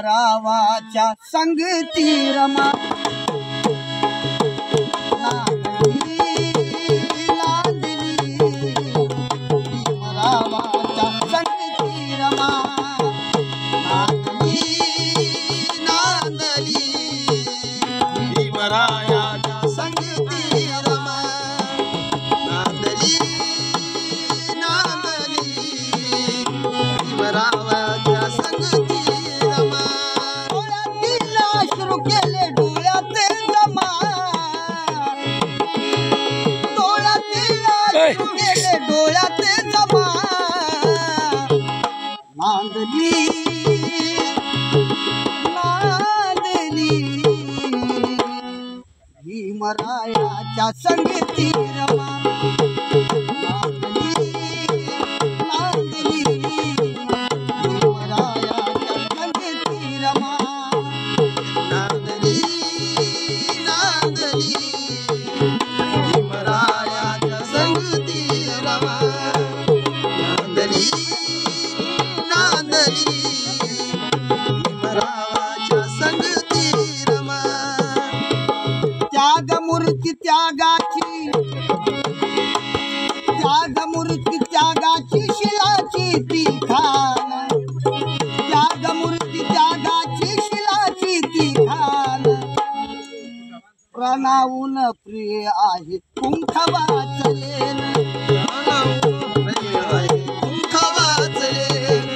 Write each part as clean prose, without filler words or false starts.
भीमरावाच्या संगती रमा भीमरावाच्या संगती रमा नांदली भीमरायाच्या संगती रमा नांदली भीमरावाच्या संगती रमा डोळ्यातील अश्रू केले डोळ्यात जमा डोळ्यातील अश्रू केले डोळ्यात जमा नांदली भीमरायाच्या संगती रमा नांदली भीमरायाच्या संगती रमा नांदली भीमरायाच्या संगती रमा नांदली भीमरावाच्या संगती रमा त्यागमूर्ती त्यागाची शिलाची ती खान त्यागमूर्ती त्यागाची शिलाची ती खान प्रणावून प्रिय आहे कुंठ वाचलेन कुंठ वाचलेन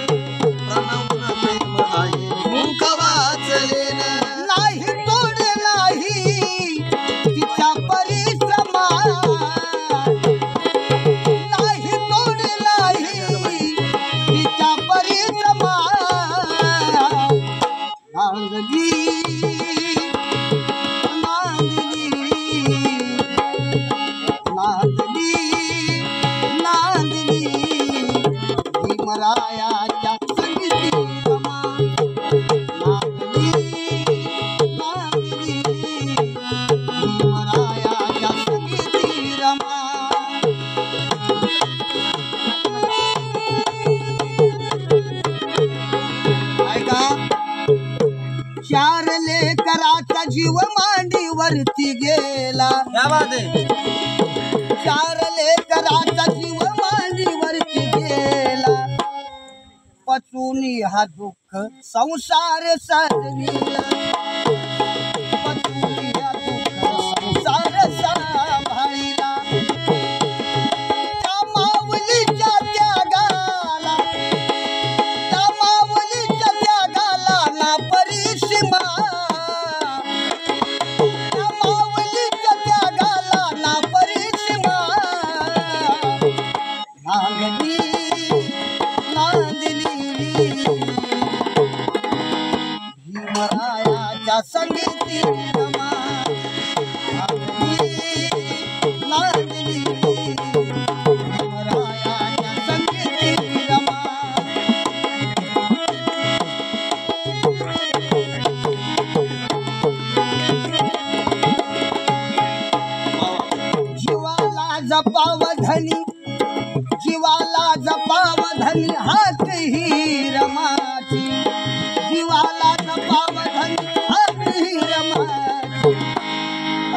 प्रणावून प्रेम आहे कुंठ वाचलेन नाही तोड नाही तिच्या परिश्रमा नाही तोड नाही तिच्या परिश्रमा नांदली भीमरायाच्या संगती रमा नांदली भीमरायाच्या संगती रमा ऐका चार लेकराचा जीव मांडीवरती गेला चार लेकराचा जीव मांडीवरती गेला पचूनी हा दुःख संसार साधविला पचूनी हा दुःख संसार सांभाळिला त्या माऊलीच्या त्यागाला ना परिसीमा त्या माऊलीच्या त्यागाला ना परिसीमा नांदली भीमरायाच्या संगती रमा नांदली भीमरायाच्या संगती रमा जीवाला जपाव धनी हात ही रमाची जीवाला जपाव धनी हात ही रमाची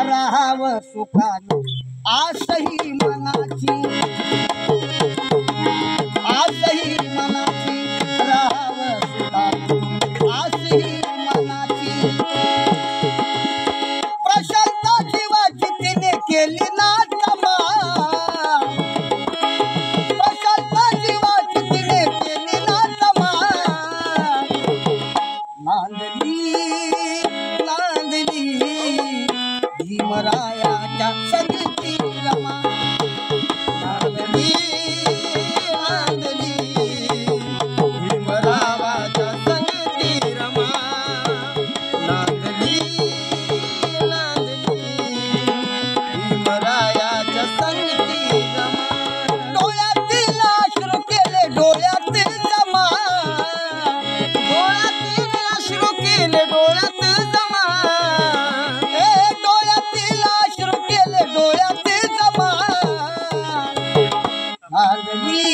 राहाव सुखानं आसही मनाची राहाव सुखानं आसही मनाची प्रशांत जीवाची तिने केली ना तमा भीमरायाच्या संगती रमा नांदली भीमरावाच्या संगती रमा नांदली भीमरायाच्या संगती रमा डोळ्यातील अश्रू केले डोळ्यात जमा डोळ्यातील अश्रू केले डोळ्यात जमा डोळ्यातील अश्रू केले डोळ्यात जमा नांदली